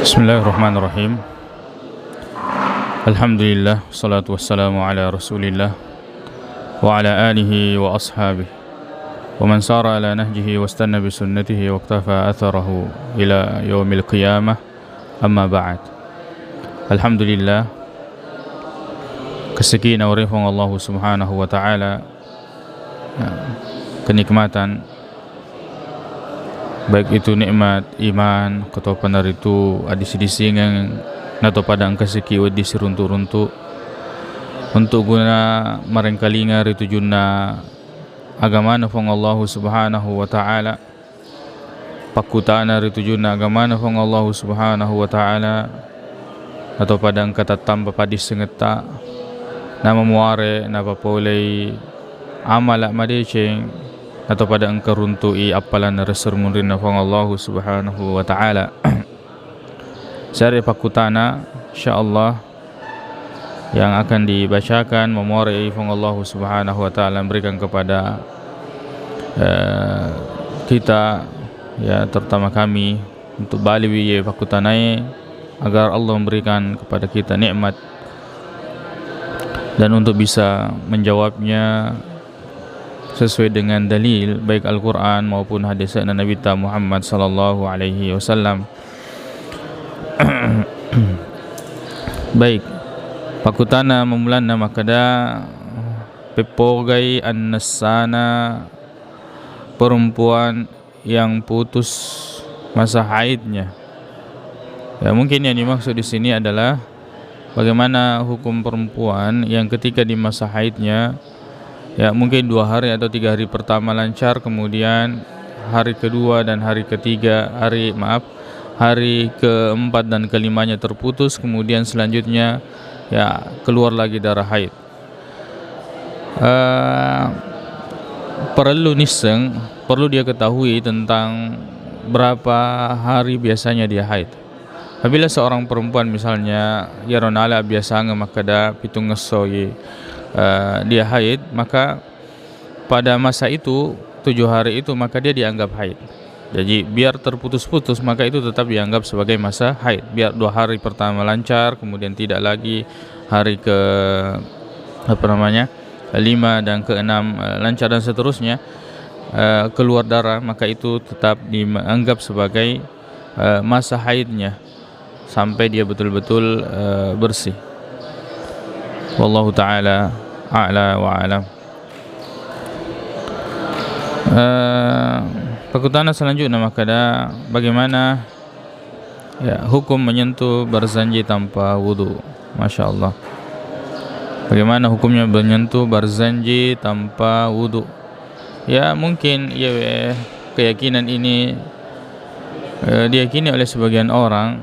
Bismillahirrahmanirrahim. Alhamdulillah, salatu wassalamu ala rasulillah wa ala alihi wa ashabihi wa man sara ala nahjihi wa istanna bi sunnatihi wa iktafa atharahu ila yaumil qiyamah, amma ba'd. Alhamdulillah, kesekian warifung Allah subhanahu wa ta'ala, kenikmatan baik itu nikmat iman atau benar itu adisi-disi yang nato pada angka seki wedi siruntu-runtu untuk guna marengkalinga ritu junna agama na fong Allah subhanahu wa ta'ala, pakutana ritu junna agama na fong Allah subhanahu wa ta'ala atau pada angka tatam papadis sengeta nama muare na papolay amalak madeceng atau pada engkau runtui apalan resur munrin nafang Allah subhanahu wa ta'ala. Sari pakutana insyaallah yang akan dibacakan memori fang Allah subhanahu wa ta'ala berikan kepada kita, ya terutama kami, untuk baliwi ye pakutanai agar Allah memberikan kepada kita nikmat dan untuk bisa menjawabnya sesuai dengan dalil baik Al-Quran maupun hadis Nabi Muhammad sallallahu alaihi wasallam. Baik, pakutana memulana makada pepogai an-nasana, perempuan yang putus masa haidnya. Ya, mungkin yang dimaksud di sini adalah bagaimana hukum perempuan yang ketika di masa haidnya, ya mungkin 2 hari atau 3 hari pertama lancar, kemudian hari kedua dan hari ketiga, hari keempat dan kelimanya terputus, kemudian selanjutnya ya keluar lagi darah haid. Perlu dia ketahui tentang berapa hari biasanya dia haid. Apabila seorang perempuan misalnya ya ronala biasa makada pitung ngesoy dia haid, maka pada masa itu 7 hari itu maka dia dianggap haid. Jadi biar terputus-putus maka itu tetap dianggap sebagai masa haid. Biar 2 hari pertama lancar, kemudian tidak lagi, hari ke 5 dan ke-6 lancar dan seterusnya keluar darah, maka itu tetap dianggap sebagai masa haidnya sampai dia betul-betul bersih. Wallahu ta'ala a'la wa alam. Pakutana selanjutnya makada bagaimana ya hukum menyentuh barzanji tanpa wudu. Masya Allah, bagaimana hukumnya menyentuh barzanji tanpa wudu? Ya mungkin ya keyakinan ini diyakini oleh sebagian orang,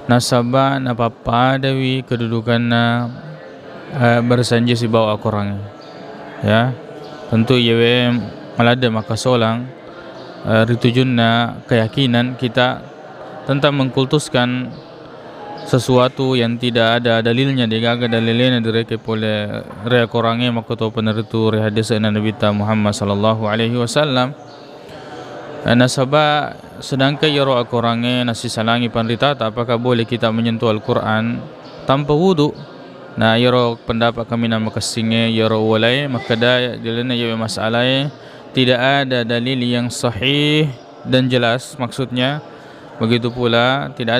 nasabah napapadawi kedudukanna bersanji si bawa korangnya. Ya tentu yewe malada maka solang ritujunna keyakinan kita tentang mengkultuskan sesuatu yang tidak ada dalilnya, digaga dalilnya direke oleh rea korangnya maka to peneritu rea hadis Nabi Muhammad sallallahu alaihi wasallam. Nasabah sedangkan yaro korangnya nasi salangi pandita, apakah boleh kita menyentuh Al-Quran tanpa wudu? Nah, yaro pendapat kami nama kesinge yaro walai maka dah dilena ya masalah tidak ada dalil yang sahih dan jelas maksudnya. Begitu pula tidak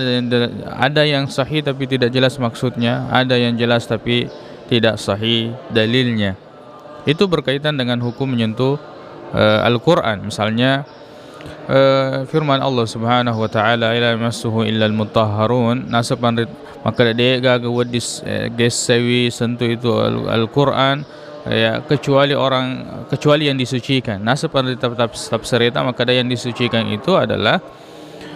ada yang sahih tapi tidak jelas maksudnya, ada yang jelas tapi tidak sahih dalilnya. Itu berkaitan dengan hukum menyentuh Al-Quran. Misalnya firman Allah subhanahu wa ta'ala, ila yamassuhu illa al-mutahharun, nasaban maka dia gaga wadis gesawi sentuh itu Al-Quran ya kecuali yang disucikan. Nasaban tetap serita maka yang disucikan itu adalah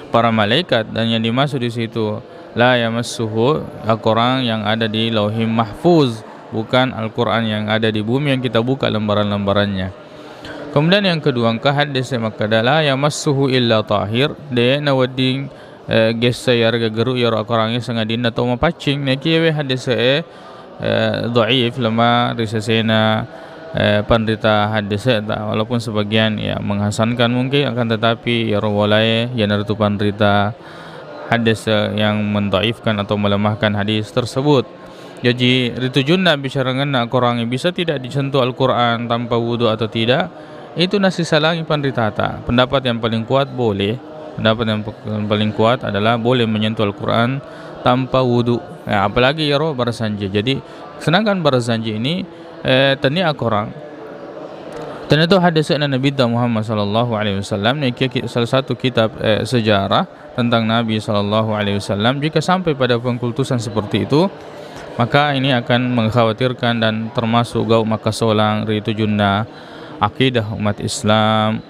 para malaikat, dan yang dimaksud di situ la yamassuhu Al-Quran yang ada di Lauhim Mahfuz, bukan Al-Quran yang ada di bumi yang kita buka lembaran-lembarannya. Kemudian yang kedua angka hadis maka la yamassuhu illa tahir, de nawading gesa yarga geru yar Al-Quran sangadin atau mapacing nekiwe hadis dhaif lama risasena pendeta hadis walaupun sebagian ya menghasankan mungkin, akan tetapi ya rawalai yang itu pendeta hadis yang mendhaifkan atau melemahkan hadis tersebut. Jadi ritujunna bisaranganna korangi bisa tidak disentuh Al-Quran tanpa wudu atau tidak, itu nasi salangi pandritata. Pendapat yang paling kuat boleh. Pendapat yang paling kuat adalah boleh menyentuh Al-Quran tanpa wudu. Ya, apalagi yaro barasanji. Jadi sedangkan barasanji ini tani akorang. Dan itu hadis Nabi Muhammad sallallahu alaihi wasallam, salah satu kitab sejarah tentang Nabi sallallahu alaihi wasallam. Jika sampai pada pengkultusan seperti itu, maka ini akan mengkhawatirkan dan termasuk gau makasolang ritu junna akidah umat Islam.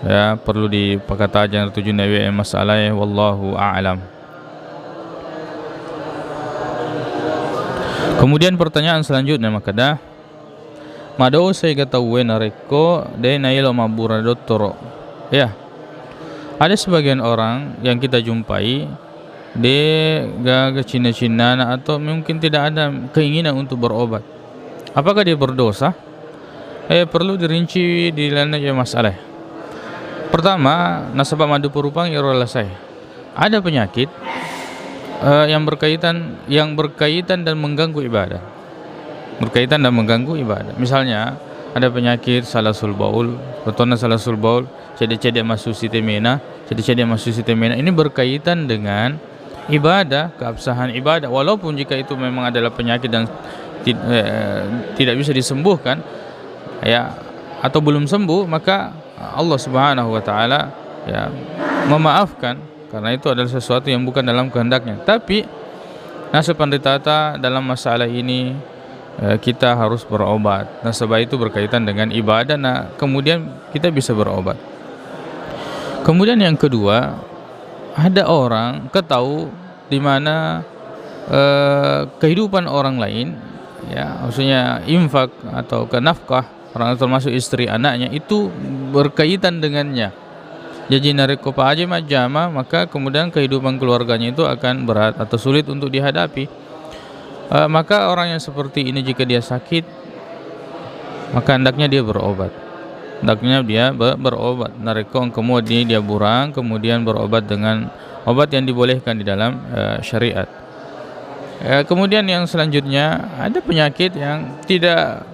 Ya, perlu dipakatajan ritu junna masalah wallahu a'lam. Kemudian pertanyaan selanjutnya makada mado saya ketahui nareko de nailo mabura doktoro. Ya, ada sebagian orang yang kita jumpai dia ke Cina-Cina atau mungkin tidak ada keinginan untuk berobat. Apakah dia berdosa? Perlu dirinci di dalam masalah. Pertama, nasabah madu purupang saya. Ada penyakit yang berkaitan dan mengganggu ibadah. Berkaitan dan mengganggu ibadah. Misalnya ada penyakit salasul baul, betulnya salasul baul, cedek-cedek masuk sitemena, cedek-cedek masuk sitemena. Ini berkaitan dengan ibadah, keabsahan ibadah, walaupun jika itu memang adalah penyakit dan tidak bisa disembuhkan, ya, atau belum sembuh, maka Allah Subhanahu wa taala ya memaafkan karena itu adalah sesuatu yang bukan dalam kehendaknya. Tapi nasab panditata dalam masalah ini kita harus berobat. Nasabah itu berkaitan dengan ibadah, kemudian kita bisa berobat. Kemudian yang kedua, ada orang ketahu di mana kehidupan orang lain, ya, maksudnya infak atau nafkah orang termasuk istri anaknya itu berkaitan dengannya. Jadi nareko pa aja majama, maka kemudian kehidupan keluarganya itu akan berat atau sulit untuk dihadapi. Maka orang yang seperti ini jika dia sakit, maka hendaknya dia berobat. Hendaknya dia berobat. Nareko kemudian dia burang, kemudian berobat dengan obat yang dibolehkan di dalam syariat. Kemudian yang selanjutnya ada penyakit yang tidak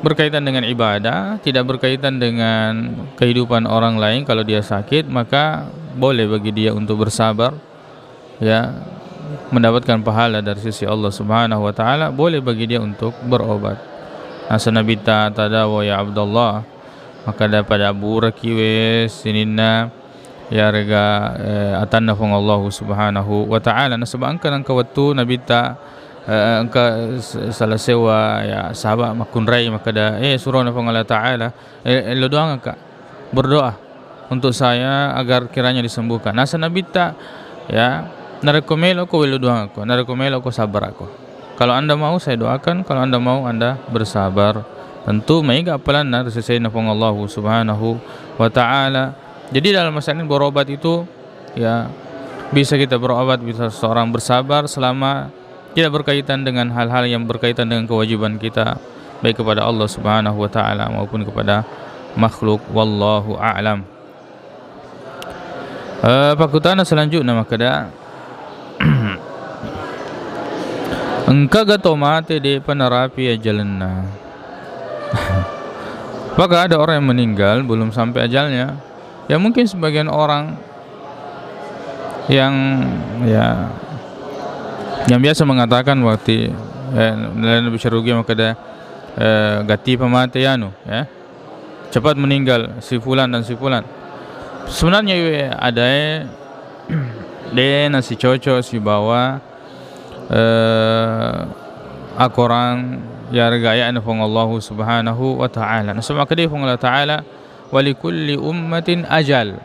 berkaitan dengan ibadah, tidak berkaitan dengan kehidupan orang lain. Kalau dia sakit, maka boleh bagi dia untuk bersabar, ya, mendapatkan pahala dari sisi Allah Subhanahu wa taala. Boleh bagi dia untuk berobat. Nasanabita tadawa ya Abdullah, maka daripada burakiwe sinina ya rega atanna fong Allah Subhanahu wa taala. Nasabang kan kawatu nabita angka salah sewa ya sahabat makunrai maka da surah fong Allah taala lo doang ka berdoa untuk saya agar kiranya disembuhkan. Nasa nabita ya narekomelo ko lo doang ako, narekomelo ko sabar ako. Kalau anda mau saya doakan, kalau anda mau anda bersabar. Tentu maiga apalan na sesuai na fong Allah Subhanahu wa taala. Jadi dalam masalah ini berobat itu ya bisa kita berobat, bisa seorang bersabar selama tidak berkaitan dengan hal-hal yang berkaitan dengan kewajiban kita baik kepada Allah Subhanahu wa taala maupun kepada makhluk. Wallahu a'lam. Pakutana selanjutnya makada engka gato mate de panarapi ajalna. Maka ada orang yang meninggal belum sampai ajalnya. Ya mungkin sebagian orang yang biasa mengatakan waktu dalam bisa rugi maka gati pematianu, ya, cepat meninggal si fulan dan si fulan. Sebenarnya ada nasi cocok si bawa akorang ya regaya anfong Allah Subhanahu wa taala. Nasema kadai fong Allah taala walikulli ummatin ajal,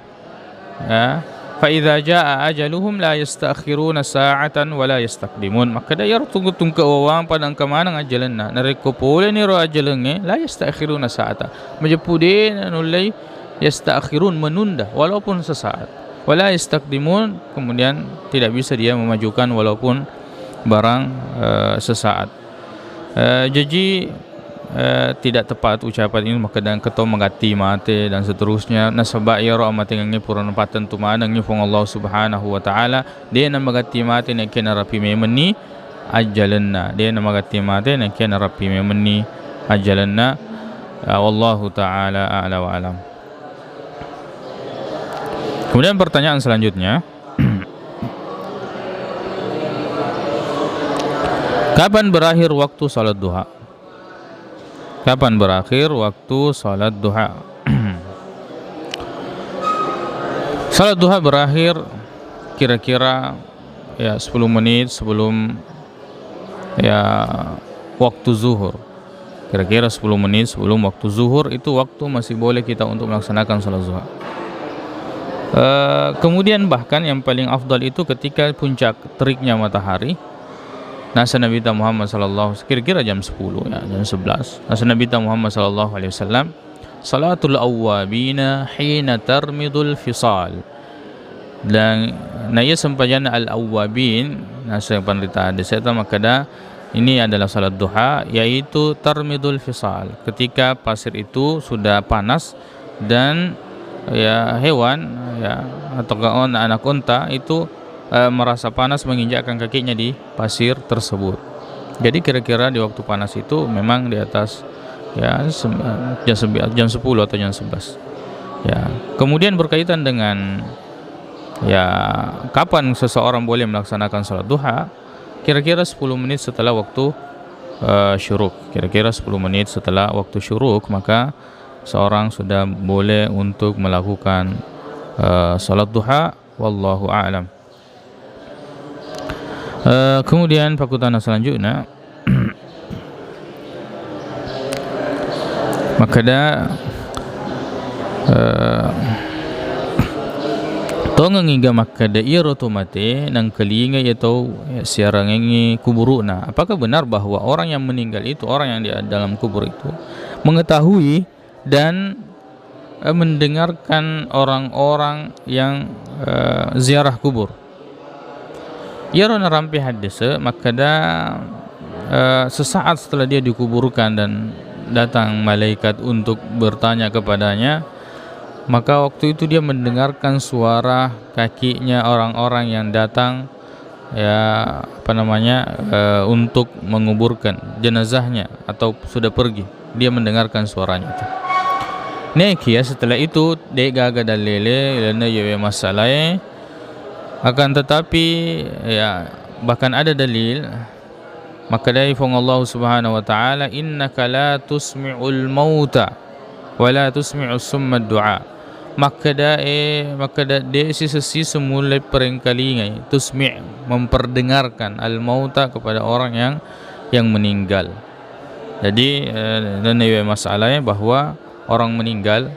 ya, fa idza jaa ajaluhum la yastakhiruna sa'atan wa la yastaqdimun. Maka dayar tunggu awang padang kamanang ajalanna nareko pole ni ro ajalenge la yastakhiruna sa'ata majapudin anulai yastakhirun menunda walaupun sesaat, wala yastaqdimun kemudian tidak bisa dia memajukan walaupun barang sesaat. Jadi tidak tepat ucapan ini maka dan keto mengati mate dan seterusnya nasabak ya ro amate ngi puran patan tu mana ngi fong Allah Subhanahu wa taala dia na magati mate ne kena rapi memeni ajalanna dia na magati mate ne kena rapi memeni ajalanna wallahu taala a'la wa alam. Kemudian pertanyaan selanjutnya, kapan berakhir waktu salat duha? Kapan berakhir waktu salat duha? Salat duha berakhir kira-kira ya 10 menit sebelum ya waktu zuhur. Kira-kira 10 menit sebelum waktu zuhur itu waktu masih boleh kita untuk melaksanakan salat duha. Kemudian bahkan yang paling afdal itu ketika puncak teriknya matahari. Nasa Nabi Muhammad sallallahu kira-kira jam 10 ya, jam 11. Nasa Nabi Muhammad sallallahu alaihi wasallam, salatul awwabina hina tarmidul fisal. Dan naya sampajan al-awwabin nasa penderita ada saya makada ini adalah salat duha yaitu tarmidul fisal. Ketika pasir itu sudah panas dan ya hewan ya atau anak unta itu merasa panas menginjakkan kakinya di pasir tersebut. Jadi kira-kira di waktu panas itu memang di atas ya jam 10 atau jam 11. Ya. Kemudian berkaitan dengan ya kapan seseorang boleh melaksanakan salat duha? Kira-kira 10 menit setelah waktu syuruk. Kira-kira 10 menit setelah waktu syuruk maka seorang sudah boleh untuk melakukan salat duha, wallahu a'lam. Kemudian fakultas selanjutnya makada tongang hingga makada iro tomate nang kelinga atau siarang ini kuburuna. Apakah benar bahwa orang yang meninggal itu, orang yang di dalam kubur itu mengetahui dan mendengarkan orang-orang yang ziarah kubur? Ya rona rampi hadis maka sesaat setelah dia dikuburkan dan datang malaikat untuk bertanya kepadanya, maka waktu itu dia mendengarkan suara kakinya orang-orang yang datang ya untuk menguburkan jenazahnya atau sudah pergi. Dia mendengarkan suaranya itu. Nekia setelah itu dia gaga dalile lana yewe masalah. Akan tetapi ya bahkan ada dalil maka dari firman Allah Subhanahu wa taala innaka la tusmi'ul mauta wa la tusmi'us summa du'a. Maka de sisi semula perengkalingai tusmi' memperdengarkan al mauta kepada orang yang meninggal. Jadi dan masalahnya bahwa orang meninggal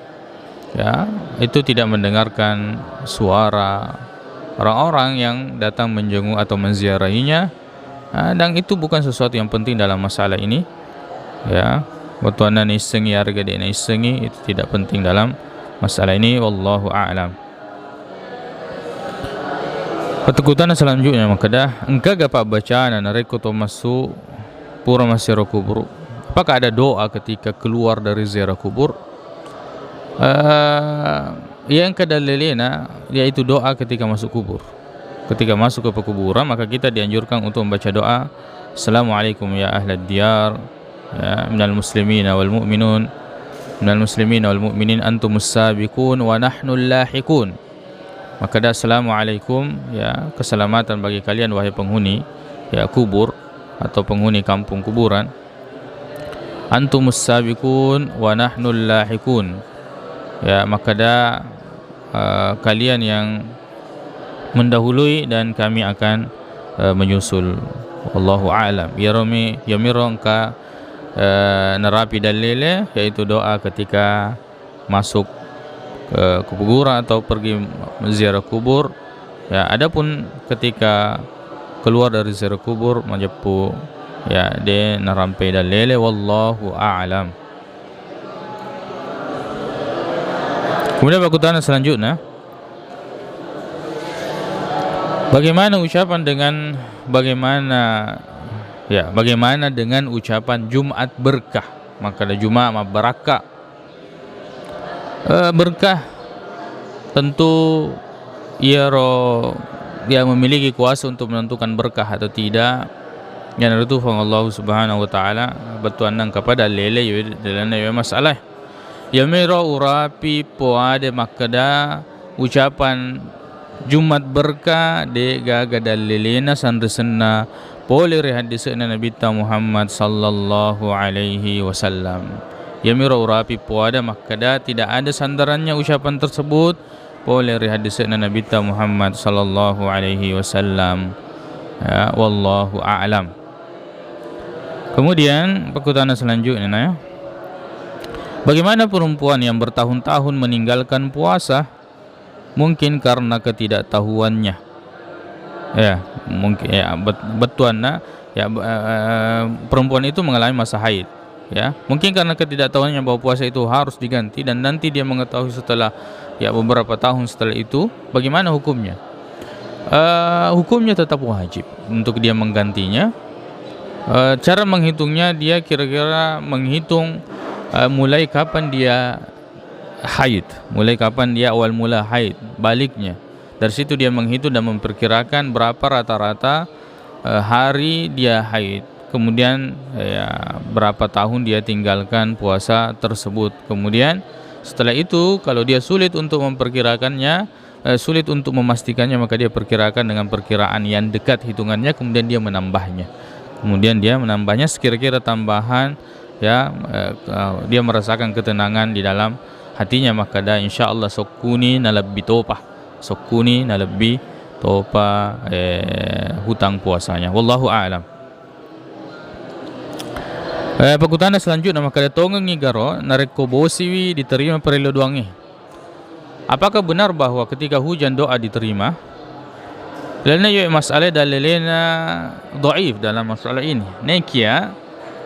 ya itu tidak mendengarkan suara orang-orang yang datang menjenguk atau menziarahinya, dan itu bukan sesuatu yang penting dalam masalah ini. Ya, waktu anda isengi harga dia isengi itu tidak penting dalam masalah ini. Wallahu a'lam. Pertukutan selanjutnya makada engkau gapa bacaan nareko to masuk pura masiro kubur. Apakah ada doa ketika keluar dari ziarah kubur? Yang kedalilina yaitu doa ketika masuk kubur. Ketika masuk ke pekuburan maka kita dianjurkan untuk membaca doa Assalamualaikum ya ahlad diyar ya minal muslimina wal mu'minun minal muslimina wal mu'minin antumus sabiqun wa nahnul lahiqun. Maka assalamualaikum ya keselamatan bagi kalian wahai penghuni ya kubur atau penghuni kampung kuburan. Antumus sabiqun wa nahnul lahiqun. Ya maka kalian yang mendahului dan kami akan menyusul. Wallahu a'lam. Yamirongka nerapi dalile yaitu doa ketika masuk ke kuburan atau pergi ziarah kubur. Ya adapun ketika keluar dari ziarah kubur menjepu ya de narampe dalile wallahu a'lam. Kemudian pertanyaan selanjutnya, bagaimana bagaimana dengan ucapan Jumat berkah? maka ada Jumat berkah. Berkah tentu dia memiliki kuasa untuk menentukan berkah atau tidak. Yang itu Allah Subhanahu wa taala batuan nang kepada lele dalam masalah. Ya mero urapi poade makada ucapan Jumat berkah de gaga dalilena sanresena pole hadisna Nabi Muhammad sallallahu alaihi wasallam. Ya mero urapi poade makada tidak ada sandarannya ucapan tersebut pole hadisna Nabi Muhammad sallallahu alaihi wasallam. Ya, wallahu a'lam. Kemudian perkutanan selanjutnya ya. Bagaimana perempuan yang bertahun-tahun meninggalkan puasa? Mungkin karena ketidaktahuannya. Ya, mungkin ya betuanna ya perempuan itu mengalami masa haid, ya. Mungkin karena ketidaktahuannya bahwa puasa itu harus diganti dan nanti dia mengetahui setelah ya beberapa tahun setelah itu, bagaimana hukumnya? Hukumnya tetap wajib untuk dia menggantinya. Cara menghitungnya dia kira-kira menghitung mulai kapan dia haid, mulai kapan dia awal mula haid, baliknya. Dari situ dia menghitung dan memperkirakan berapa rata-rata hari dia haid. Kemudian ya, berapa tahun dia tinggalkan puasa tersebut. Kemudian setelah itu kalau dia sulit untuk memperkirakannya, sulit untuk memastikannya, maka dia perkirakan dengan perkiraan yang dekat hitungannya, kemudian dia menambahnya. Kemudian dia menambahnya sekira-kira tambahan ya, dia merasakan ketenangan di dalam hatinya, maka dah insyaallah sokuni na lebih topa hutang puasanya. Wallahu a'lam. Pekutana selanjutnya maka tongang ngigaro nareko bosiwi diterima perelo duangi. Apakah benar bahwa ketika hujan doa diterima? Lana yo masalah dalilena dhaif dalam masalah ini. Nekia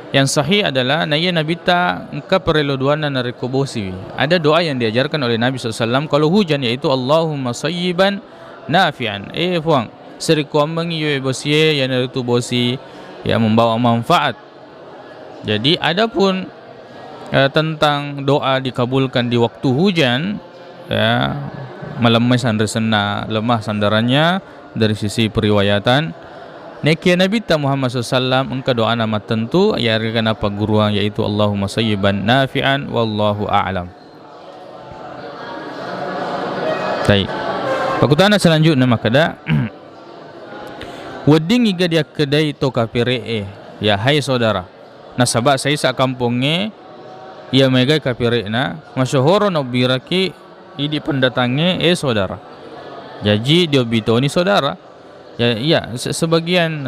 yang sahih adalah naya Nabi ta engka perelo duana nareko bosiwi. Ada doa yang diajarkan oleh Nabi SAW kalau hujan, yaitu Allahumma sayyiban nafi'an. Fuang serikuam mengiyo bosie yang itu bosi yang membawa manfaat. Jadi adapun tentang doa dikabulkan di waktu hujan, ya, melemah sandarannya, lemah sandarannya dari sisi periwayatan. Nekia Nabi Muhammad SAW engka doa nama tentu ya apa guruan, yaitu Allahumma sayyiban nafi'an wallahu a'lam. Baik. Pakutana selanjutnya makada wedding iga dia kedai to kapire ya hai saudara. Nasabak saya sa kampungnya ia mega kapire na masyhur no biraki idi pendatangnya saudara. Jadi dia bitoni saudara. Ya, sebagian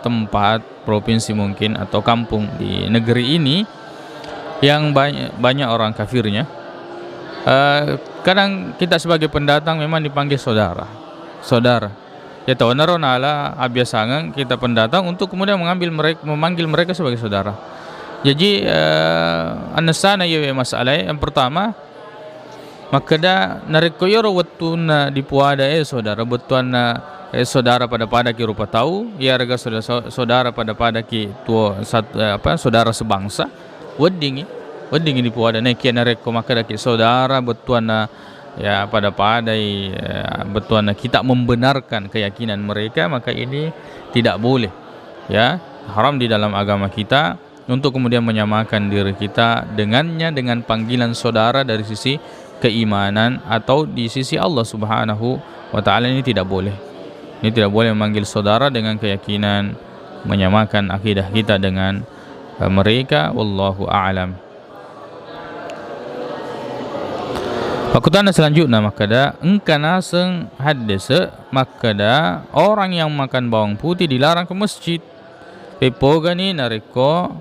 tempat provinsi mungkin atau kampung di negeri ini yang banyak orang kafirnya. Kadang kita sebagai pendatang memang dipanggil saudara. Ya tahu naronala abiasangan kita pendatang untuk kemudian memanggil mereka sebagai saudara. Jadi anasana ya masalah yang pertama makada narekoyoro watuna dipuada saudara betuana saudara pada ki rupa tahu ya raga saudara pada ki tua saudara sebangsa wedding dipuada nek kian nareko makada ki saudara betuana ya pada betuana kita membenarkan keyakinan mereka, maka ini tidak boleh, ya, haram di dalam agama kita untuk kemudian menyamakan diri kita dengannya dengan panggilan saudara dari sisi keimanan atau di sisi Allah Subhanahu wa taala. Ini tidak boleh. Ini tidak boleh memanggil saudara dengan keyakinan, menyamakan akidah kita dengan mereka. Wallahu a'lam. Pakutana selanjutnya makada engkana seng hadise makada orang yang makan bawang putih dilarang ke masjid. Pepogani nareko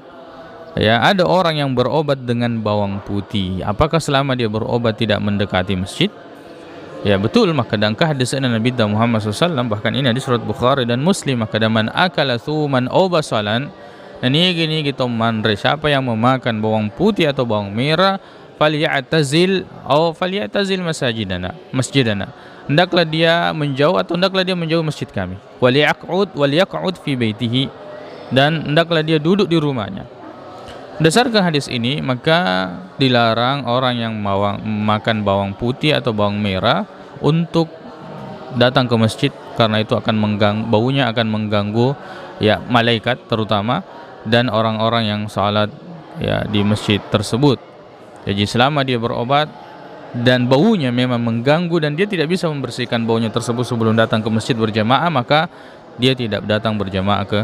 ya, ada orang yang berobat dengan bawang putih. Apakah selama dia berobat tidak mendekati masjid? Ya betul, maka dangkah hadisnya Nabi Muhammad SAW, bahkan ini di surat Bukhari dan Muslim, maka man akala thuman aw basalan, dan ini gitu manre, siapa yang memakan bawang putih atau bawang merah, falyatazil masjidana, hendaklah dia menjauh atau hendaklah dia menjauh masjid kami. Waliyaq'ud fi baitihi, dan hendaklah dia duduk di rumahnya. Berdasarkan hadis ini, maka dilarang orang yang makan bawang putih atau bawang merah untuk datang ke masjid, karena itu akan baunya akan mengganggu ya malaikat terutama dan orang-orang yang salat ya di masjid tersebut. Jadi selama dia berobat dan baunya memang mengganggu dan dia tidak bisa membersihkan baunya tersebut sebelum datang ke masjid berjamaah, maka dia tidak datang berjamaah ke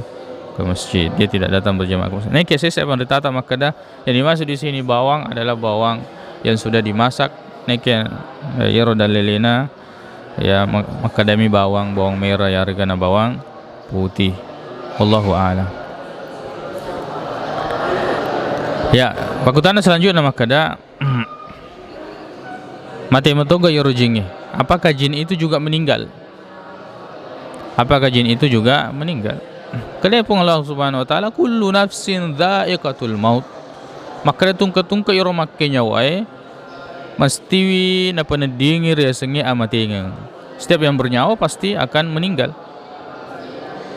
masjid. Dia tidak datang berjamaah ke masjid. Ini kisah saya penderita makadah. Yang dimaksud di sini bawang adalah bawang yang sudah dimasak. Niki ya roda lelena ya makadami bawang merah ya regana bawang putih. Wallahu a'lam. Ya, pakutana selanjutnya makada mati matoga yorujingi. Apakah jin itu juga meninggal? Apakah jin itu juga meninggal? Kelepong Allah Subhanahu wa taala kullu nafsin dha'iqatul maut. Maka tungka-tungka yoro makkenya wae mesti na panadingir ya sengi amatingan. Setiap yang bernyawa pasti akan meninggal.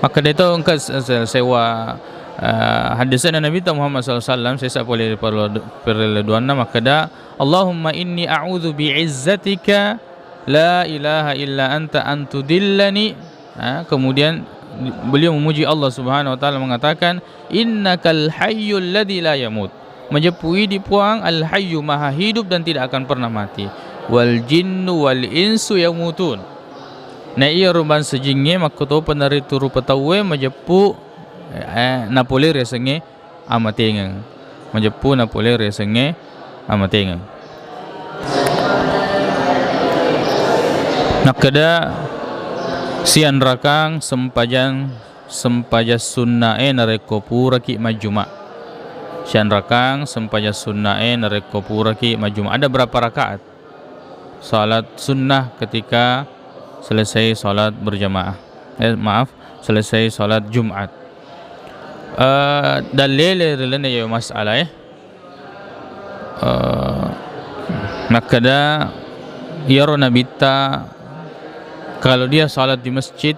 Maka itu engkau sewa hadisan Nabi Muhammad SAW saya boleh perladuanna maka da Allahumma inni a'udzu bi'izzatika la ilaha illa anta antudillani. Kemudian beliau memuji Allah Subhanahu wa taala mengatakan innakal hayyul ladzi la yamut. Menjepui di puang al hayyu maha hidup dan tidak akan pernah mati. Wal jinnu wal insu yamutun. Na iya ruban sejinge makoto penari turu petawe majepu napoler ya senge amatengang. Majepu napoler ya senge amatengang. Nakada sian rakang sempajas sunnae nareko puraki majuma. Sian rakang sempajas sunnae nareko puraki majuma. Ada berapa rakaat salat sunnah ketika selesai salat berjamaah? Selesai salat Jumat. Dalil relana ya masalah nakada yaro nabita kalau dia salat di masjid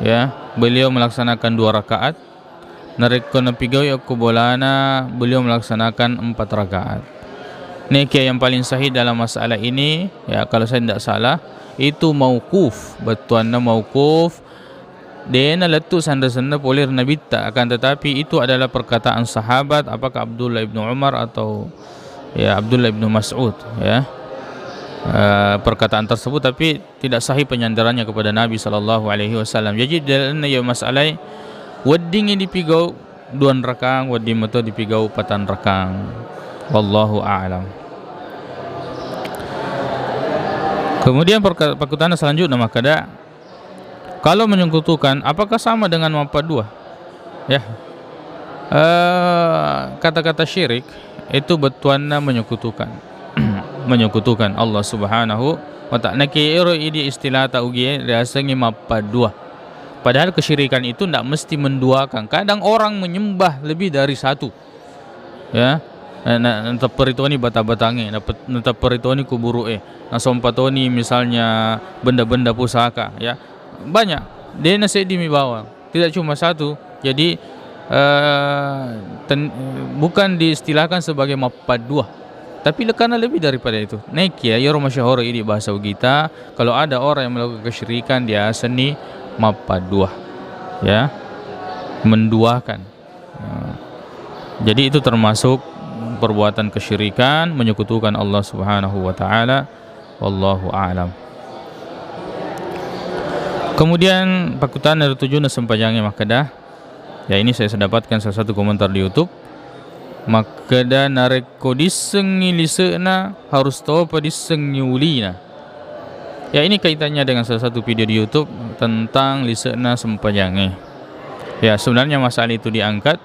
ya beliau melaksanakan 2 rakaat nareko napigaw aku bolana beliau melaksanakan 4 rakaat. Ini yang paling sahih dalam masalah ini ya kalau saya tidak salah itu mauquf, batuanna mauquf dena letu sanda-sanda polir Nabi tak akan tetapi itu adalah perkataan sahabat apakah Abdullah ibnu Umar atau ya Abdullah ibnu Mas'ud ya. Perkataan tersebut tapi tidak sahih penyandarannya kepada Nabi sallallahu alaihi wasallam. Jadi dalam ya masalah wedding ini dipigau 2 rakang, wedding itu dipigau 4 rakang. Wallahu a'lam. Kemudian perkataan selanjutnya makada kalau menyekutukan apakah sama dengan mapa 2? Ya. Kata-kata syirik itu betuanna menyekutukan. Menyekutukan Allah Subhanahu wa ta'ala. Nakiro ini istilah taugie rasangi mapa 2. Padahal kesyirikan itu tidak mesti menduakan. Kadang orang menyembah lebih dari 1. Ya. Nataperitoni bata-batangi, nataperitoni kuburu'e, nasompatoni misalnya benda-benda pusaka ya. Banyak. Dia nasi di bawah. Tidak cuma 1. Jadi bukan diistilahkan sebagai mapa 2. Tapi karena lebih daripada itu. Nekia ya masyhur ini bahasa kita kalau ada orang yang melakukan kesyirikan dia seni mapa 2. Ya. Menduakan. Jadi itu termasuk perbuatan kesyirikan menyekutukan Allah Subhanahu wa taala. Wallahu a'lam. Kemudian pakutan dari 7 sempajangnya makadah. Ya ini saya dapatkan salah satu komentar di YouTube. Makada nareko disengi liseuna harus tahu apa disengi ulina. Ya ini kaitannya dengan salah satu video di YouTube tentang liseuna sempajangnya. Ya sebenarnya masalah itu diangkat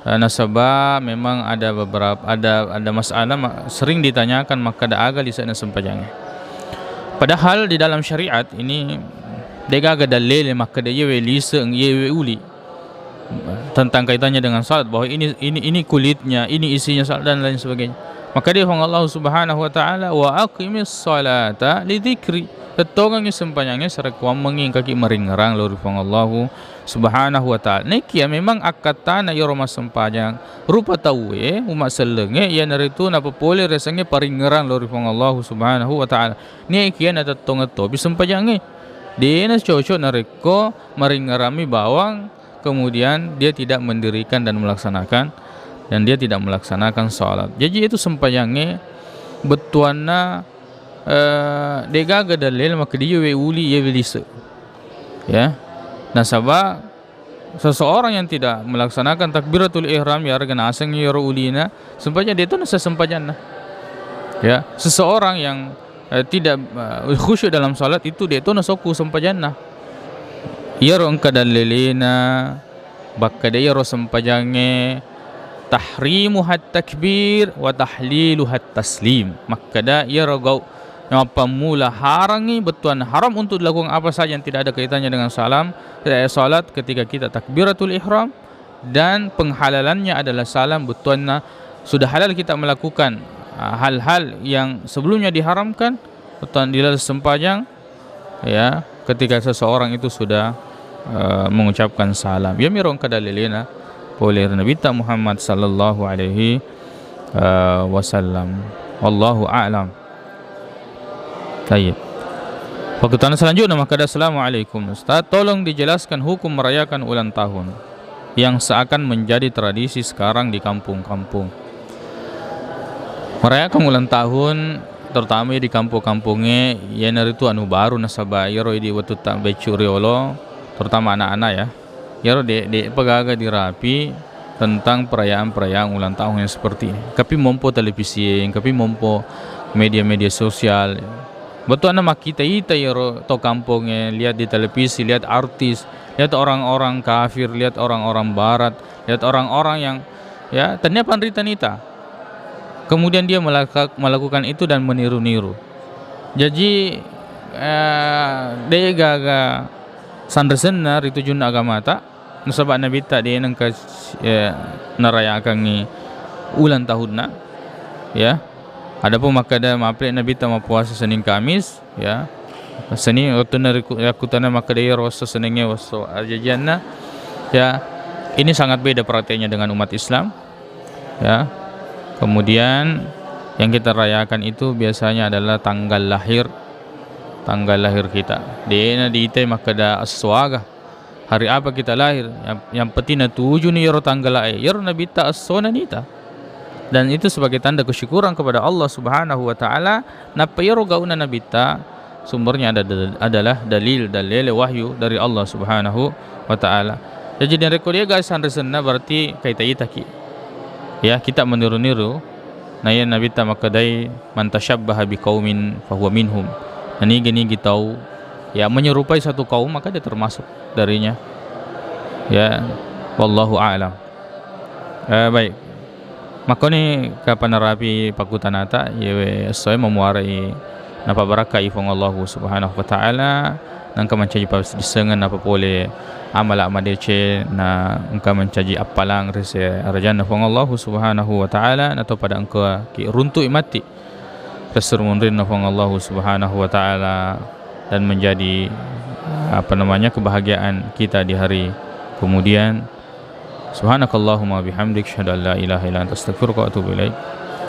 nasabah memang ada beberapa ada masalah sering ditanyakan makada aga liseuna sempajangnya. Padahal di dalam syariat ini dega aga dalil makada yewe liseung yewe uli. Tentang kaitannya dengan salat bahwa ini kulitnya, ini isinya salat dan lain sebagainya. Maka dia Allah Subhanahu wa taala wa aqimis salata li dzikri. Tetongang sempanyangnya serekwam menging kaki meringerang lori fong Allahu subhanahu wa ta'ala. Nekia memang akata na yoro sempanyang rupa tawe umat selenge ya naritu na popole resenge paringerang lori fong Allahu subhanahu wa ta'ala. Nekia na tetong to bisempanyangnya. Dia na cocok nareko meringerami bawang, kemudian dia tidak mendirikan dan dia tidak melaksanakan salat. Jadi itu sempanyangnya betuana degaga dalil maka dia uli ya belisa. Ya. Nasaba seseorang yang tidak melaksanakan takbiratul ihram ya argan asang ya ulina sempanya dia itu nasa sempajanna. Ya, seseorang yang tidak khusyuk dalam salat itu dia itu nasoku sempajanna. Ya ro engka dalilina bakka dia ro sempajange tahrimu hat takbir wa tahlilu hat taslim. Maka da ya ro gau yang pemula harangi betuan haram untuk dilakukan apa saja yang tidak ada kaitannya dengan salam salat ketika kita takbiratul ihram, dan penghalalannya adalah salam betuan sudah halal kita melakukan hal-hal yang sebelumnya diharamkan betuan dilal sempajang ya ketika seseorang itu sudah mengucapkan salam. Ya mirong kadalilina oleh Nabi Muhammad sallallahu alaihi wasallam. Wallahu a'lam. Baik. Perkataan selanjutnya maka assalamualaikum Ustaz, tolong dijelaskan hukum merayakan ulang tahun yang seakan menjadi tradisi sekarang di kampung-kampung. Merayakan ulang tahun terutama di kampung-kampungnya ya naritu anu baru nasaba yaro di waktu tak becuriolo terutama anak-anak ya. Yaro de pegaga dirapi tentang perayaan-perayaan ulang tahun yang seperti ini. Tapi mompo televisi, tapi mompo media-media sosial. Betul anak kita yaro to kampungnya lihat di televisi, lihat artis, lihat orang-orang kafir, lihat orang-orang barat, lihat orang-orang yang ya ternyata panritanita. Kemudian dia melakukan itu dan meniru-niru. Jadi dia gaga sandersenar itu jun agama tak nasabak nabi tak dia nangka narayakan ni ulang tahun ya. Adapun maka ada maple nabi tak mau puasa Senin Kamis ya. Senin waktu nakutana maka dia rasa senengnya waso ajajanna ya. Ini sangat beda perhatiannya dengan umat Islam ya. Kemudian yang kita rayakan itu biasanya adalah tanggal lahir kita. Dia diitai maka ada aswaga. Hari apa kita lahir? Yang penting na tujuh ni yaro tanggal lahir. Yaro nabi ta asona nita. Dan itu sebagai tanda kesyukuran kepada Allah Subhanahu wa taala. Napa yaro gauna nabi ta? Sumbernya adalah dalil wahyu dari Allah Subhanahu wa taala. Jadi dari dia guys sanresna berarti kaita itaki. Ya, kita meniru-niru. Nah ya nabi ta makadai man tashabbaha biqaumin fahuwa minhum. Ini gini kita tahu ya menyerupai satu kaum maka dia termasuk darinya. Ya, wallahu a'lam. Baik. Maka ni kapan narapi pakutanata ya saya memuarai napa baraka ifong Allah Subhanahu wa taala nang kamancaji disengan apa boleh amal dece na engka mencaji apalang rese arjana fong Allah Subhanahu wa taala atau pada engka ki runtu mati kesermunrin fong Allah Subhanahu wa taala dan menjadi kebahagiaan kita di hari kemudian. Subhanakallahumma bihamdik asyhadu an la ilaha illa anta astaghfiruka wa atubu ilaik.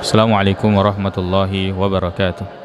Assalamualaikum warahmatullahi wabarakatuh.